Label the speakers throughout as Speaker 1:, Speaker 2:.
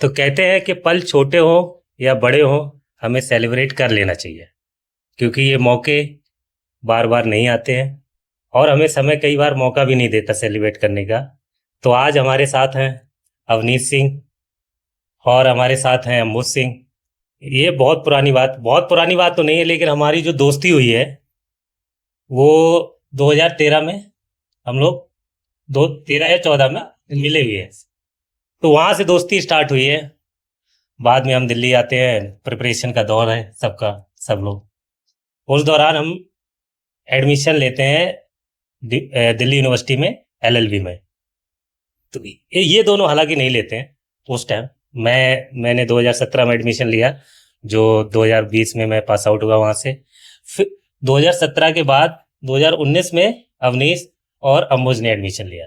Speaker 1: तो कहते हैं कि पल छोटे हो या बड़े हो, हमें सेलिब्रेट कर लेना चाहिए, क्योंकि ये मौके बार बार नहीं आते हैं और हमें समय कई बार मौका भी नहीं देता सेलिब्रेट करने का। तो आज हमारे साथ हैं अवनीश सिंह और हमारे साथ हैं अम्बुज सिंह। ये बहुत पुरानी बात तो नहीं है, लेकिन हमारी जो दोस्ती हुई है वो 2013 में हम लोग दो 13 या 14 में मिले हुए हैं। तो वहां से दोस्ती स्टार्ट हुई है। बाद में हम दिल्ली आते हैं, प्रिपरेशन का दौर है सबका, सब लोग उस दौरान हम एडमिशन लेते हैं दिल्ली यूनिवर्सिटी में, एलएलबी में। तो ये दोनों हालांकि नहीं लेते हैं उस टाइम। मैंने 2017 में एडमिशन लिया, जो 2020 में मैं पास आउट हुआ वहां से। फिर 2017 के बाद 2019 में अवनीश और अम्बुज ने एडमिशन लिया।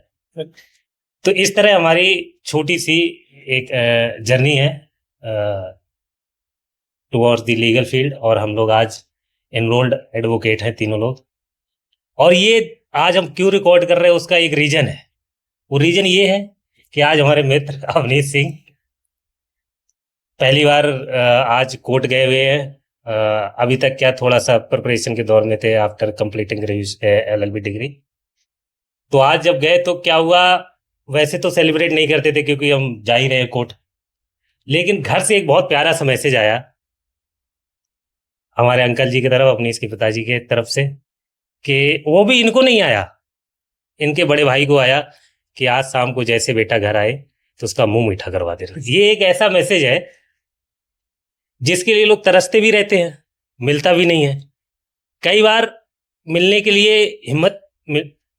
Speaker 1: तो इस तरह हमारी छोटी सी एक जर्नी है टुवर्ड्स द लीगल फील्ड, और हम लोग आज एनरोल्ड एडवोकेट हैं तीनों लोग। और ये आज हम क्यों रिकॉर्ड कर रहे हैं उसका एक रीजन है। वो रीजन ये है कि आज हमारे मित्र अवनीश सिंह पहली बार आज कोर्ट गए हुए हैं। अभी तक क्या थोड़ा सा प्रिपरेशन के दौर में थे आफ्टर कंप्लीटिंग एलएलबी डिग्री। तो आज जब गए तो क्या हुआ, वैसे तो सेलिब्रेट नहीं करते थे क्योंकि हम जा ही रहे कोर्ट, लेकिन घर से एक बहुत प्यारा सा मैसेज आया हमारे अंकल जी की तरफ, अपने इसके पिताजी के तरफ से, कि वो भी इनको नहीं आया, इनके बड़े भाई को आया कि आज शाम को जैसे बेटा घर आए तो उसका मुंह मीठा करवा दे। ये एक ऐसा मैसेज है जिसके लिए लोग तरसते भी रहते हैं, मिलता भी नहीं है। कई बार मिलने के लिए हिम्मत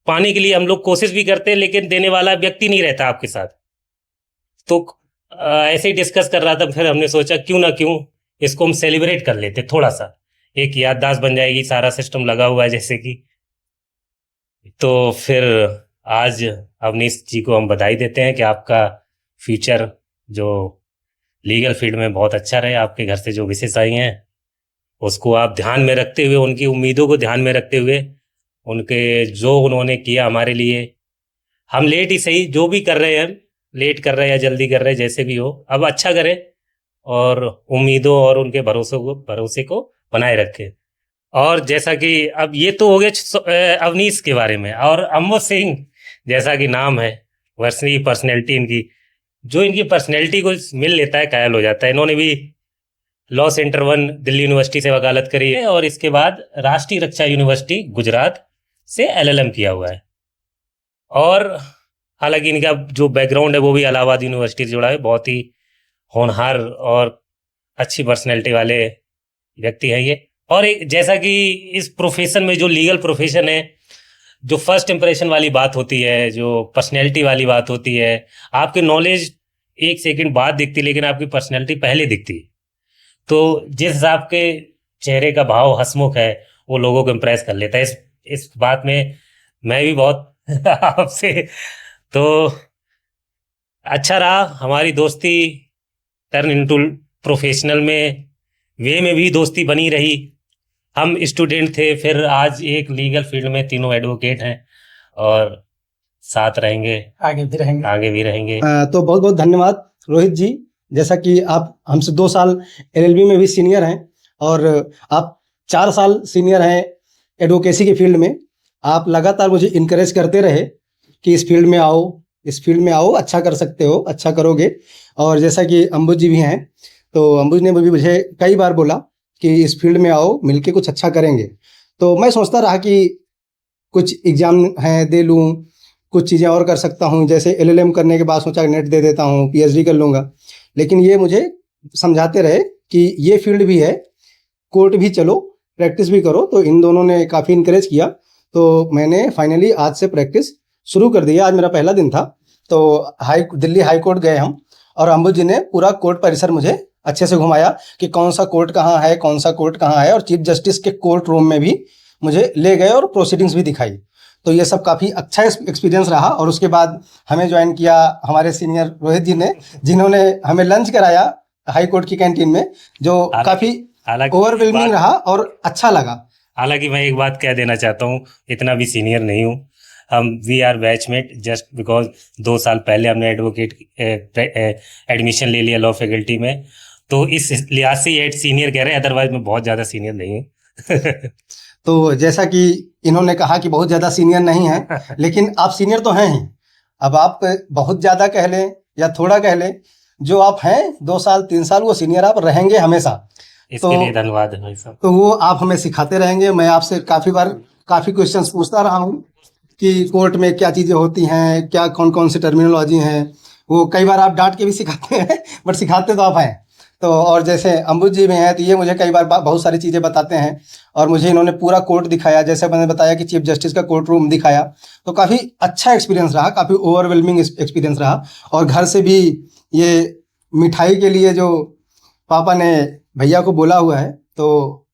Speaker 1: पाने के लिए हम लोग कोशिश भी करते हैं, लेकिन देने वाला व्यक्ति नहीं रहता आपके साथ। तो ऐसे ही डिस्कस कर रहा था, फिर हमने सोचा क्यों इसको हम सेलिब्रेट कर लेते, थोड़ा सा एक याददाश्त बन जाएगी, सारा सिस्टम लगा हुआ है जैसे कि। तो फिर आज अवनीश जी को हम बधाई देते हैं कि आपका फ्यूचर जो लीगल फील्ड में बहुत अच्छा रहे। आपके घर से जो विशेष आई हैं उसको आप ध्यान में रखते हुए, उनकी उम्मीदों को ध्यान में रखते हुए, उनके जो उन्होंने किया हमारे लिए, हम लेट ही सही जो भी कर रहे हैं, लेट कर रहे हैं या जल्दी कर रहे हैं, जैसे भी हो, अब अच्छा करें और उम्मीदों और उनके भरोसे को बनाए रखें। और जैसा कि अब ये तो हो गया अवनीश के बारे में, और अम्बुज सिंह जैसा कि नाम है, वर्षनी पर्सनैलिटी इनकी, जो इनकी पर्सनैलिटी को मिल लेता है कायल हो जाता है। इन्होंने भी लॉ सेंटर 1 दिल्ली यूनिवर्सिटी से वकालत करी है और इसके बाद राष्ट्रीय रक्षा यूनिवर्सिटी गुजरात से एलएलएम किया हुआ है। और हालांकि इनका जो बैकग्राउंड है वो भी इलाहाबाद यूनिवर्सिटी से जुड़ा है। बहुत ही होनहार और अच्छी पर्सनैलिटी वाले व्यक्ति हैं ये। और जैसा कि इस प्रोफेशन में, जो लीगल प्रोफेशन है, जो फर्स्ट इंप्रेशन वाली बात होती है, जो पर्सनैलिटी वाली बात होती है, आपके नॉलेज एक सेकंड बाद दिखती, लेकिन आपकी पर्सनैलिटी पहले दिखती है। तो जिस हिसाब के चेहरे का भाव हंसमुख है, वो लोगों को इम्प्रेस कर लेता है। इस बात में मैं भी बहुत आपसे तो अच्छा रहा हमारी दोस्ती, टर्न इनटू प्रोफेशनल में वे में भी दोस्ती बनी रही। हम स्टूडेंट थे, फिर आज एक लीगल फील्ड में तीनों एडवोकेट हैं और साथ रहेंगे, आगे भी रहेंगे।
Speaker 2: तो बहुत बहुत धन्यवाद रोहित जी। जैसा कि आप हमसे 2 साल एलएलबी में भी सीनियर हैं और आप 4 साल सीनियर हैं एडवोकेसी के फील्ड में। आप लगातार मुझे इनकरेज करते रहे कि इस फील्ड में आओ, अच्छा कर सकते हो, अच्छा करोगे। और जैसा कि अम्बुज जी भी हैं, तो अम्बुज ने भी मुझे कई बार बोला कि इस फील्ड में आओ, मिलके कुछ अच्छा करेंगे। तो मैं सोचता रहा कि कुछ एग्ज़ाम हैं दे लूँ, कुछ चीज़ें और कर सकता हूँ। जैसे एलएलएम करने के बाद सोचा नेट दे देता हूँ, पीएचडी कर लूँगा। लेकिन ये मुझे समझाते रहे कि ये फील्ड भी है, कोर्ट भी चलो, प्रैक्टिस भी करो। तो इन दोनों ने काफ़ी इनकरेज किया। तो मैंने फाइनली आज से प्रैक्टिस शुरू कर दिया। आज मेरा पहला दिन था। तो दिल्ली हाई कोर्ट गए हम, और अम्बुज जी ने पूरा कोर्ट परिसर मुझे अच्छे से घुमाया कि कौन सा कोर्ट कहाँ है, कौन सा कोर्ट कहाँ है। और चीफ जस्टिस के कोर्ट रूम में भी मुझे ले गए और प्रोसीडिंग्स भी दिखाई। तो ये सब काफ़ी अच्छा एक्सपीरियंस रहा। और उसके बाद हमें ज्वाइन किया हमारे सीनियर रोहित जी ने, जिन्होंने हमें लंच कराया हाई कोर्ट की कैंटीन में, जो काफ़ी ओवरवेलमिंग रहा और अच्छा लगा।
Speaker 1: हालांकि मैं एक बात कह देना चाहता हूँ, इतना भी सीनियर नहीं हूँ। हम we are batchmate just because 2 साल पहले हमने एडवोकेट एडमिशन ले लिया लॉ फैकल्टी में, तो इस लिहाज से ये सीनियर कह रहे हैं, अदरवाइज मैं बहुत ज़्यादा सीनियर नहीं हूँ।
Speaker 2: तो जैसा कि इन्होंने कहा कि बहुत ज़्यादा सीनियर नहीं है, लेकिन आप सीनियर तो हैं ही। अब आप बहुत ज़्यादा कह लें या थोड़ा कह लें, जो आप हैं 2 साल 3 साल, वो सीनियर आप रहेंगे हमेशा।
Speaker 1: इसके लिए धन्यवाद भाई साहब।
Speaker 2: तो वो आप हमें सिखाते रहेंगे। मैं आपसे काफ़ी क्वेश्चंस पूछता रहा हूँ कि कोर्ट में क्या चीज़ें होती हैं, क्या कौन कौन सी टर्मिनोलॉजी हैं। वो कई बार आप डांट के भी सिखाते हैं, बट सिखाते तो आप हैं। तो और जैसे अम्बुज जी में हैं, तो ये मुझे कई बार बहुत सारी चीज़ें बताते हैं, और मुझे इन्होंने पूरा कोर्ट दिखाया। जैसे मैंने बताया कि चीफ जस्टिस का कोर्ट रूम दिखाया, तो काफ़ी अच्छा एक्सपीरियंस रहा, काफ़ी ओवरवेलमिंग एक्सपीरियंस रहा। और घर से भी ये मिठाई के लिए जो पापा ने भैया को बोला हुआ है, तो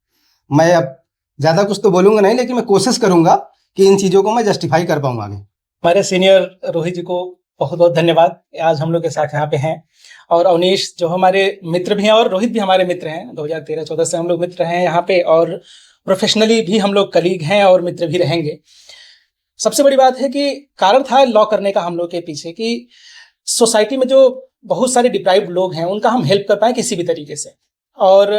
Speaker 2: मैं अब ज़्यादा कुछ तो बोलूँगा नहीं, लेकिन मैं कोशिश करूँगा कि इन चीज़ों को मैं जस्टिफाई कर पाऊँ आगे।
Speaker 3: हमारे सीनियर रोहित जी को बहुत बहुत धन्यवाद, आज हम लोग के साथ यहाँ पे हैं। और अवनीश जो हमारे मित्र भी हैं, और रोहित भी हमारे मित्र हैं। 2013-14 से हम लोग मित्र हैं यहाँ पे, और प्रोफेशनली भी हम लोग कलीग हैं और मित्र भी रहेंगे। सबसे बड़ी बात है कि कारण था लॉ करने का हम लोग के पीछे कि सोसाइटी में जो बहुत सारे डिप्राइव्ड लोग हैं, उनका हम हेल्प कर पाएँ किसी भी तरीके से। और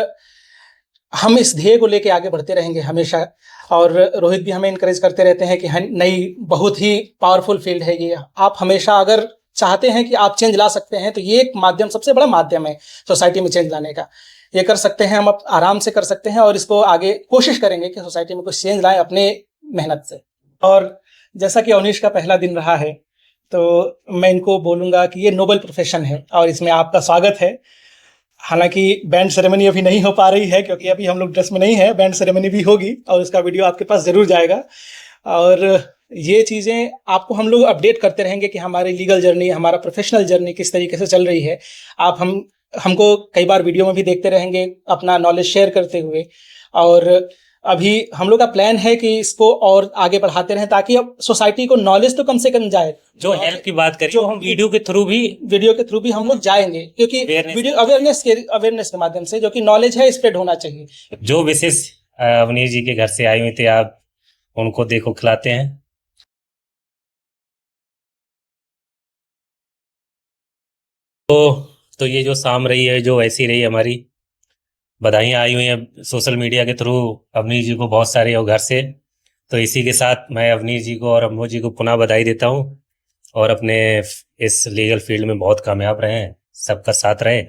Speaker 3: हम इस ध्येय को लेके आगे बढ़ते रहेंगे हमेशा। और रोहित भी हमें इनकरेज करते रहते हैं कि नई बहुत ही पावरफुल फील्ड है ये। आप हमेशा अगर चाहते हैं कि आप चेंज ला सकते हैं, तो ये एक माध्यम, सबसे बड़ा माध्यम है सोसाइटी में चेंज लाने का। ये कर सकते हैं, हम आराम से कर सकते हैं, और इसको आगे कोशिश करेंगे कि सोसाइटी में कुछ चेंज लाएं अपने मेहनत से। और जैसा कि अवनीश का पहला दिन रहा है, तो मैं इनको बोलूँगा कि ये नोबल प्रोफेशन है और इसमें आपका स्वागत है। हालांकि बैंड सेरेमनी अभी नहीं हो पा रही है, क्योंकि अभी हम लोग ड्रेस में नहीं है। बैंड सेरेमनी भी होगी और उसका वीडियो आपके पास ज़रूर जाएगा। और ये चीज़ें आपको हम लोग अपडेट करते रहेंगे कि हमारी लीगल जर्नी, हमारा प्रोफेशनल जर्नी किस तरीके से चल रही है। आप हमको कई बार वीडियो में भी देखते रहेंगे अपना नॉलेज शेयर करते हुए। और अभी हम लोग का प्लान है कि इसको और आगे बढ़ाते रहें, ताकि अब सोसाइटी को नॉलेज तो कम से कम जाए।
Speaker 1: जो हेल्प की बात करें, जो हम वीडियो के थ्रू भी हम लोग जाएंगे, क्योंकि वीडियो अवेयरनेस के माध्यम से जो कि नॉलेज है स्प्रेड होना चाहिए। जो विशेष अवनीश जी के घर से आए हुए थे, आप उनको देखो खिलाते हैं। तो ये जो शाम रही है, जो ऐसी रही हमारी, बधाइयाँ आई हुई हैं सोशल मीडिया के थ्रू अवनीश जी को बहुत सारे, और घर से। तो इसी के साथ मैं अवनीश जी को और अम्मू जी को पुनः बधाई देता हूँ, और अपने इस लीगल फील्ड में बहुत कामयाब रहे हैं, सबका साथ रहे।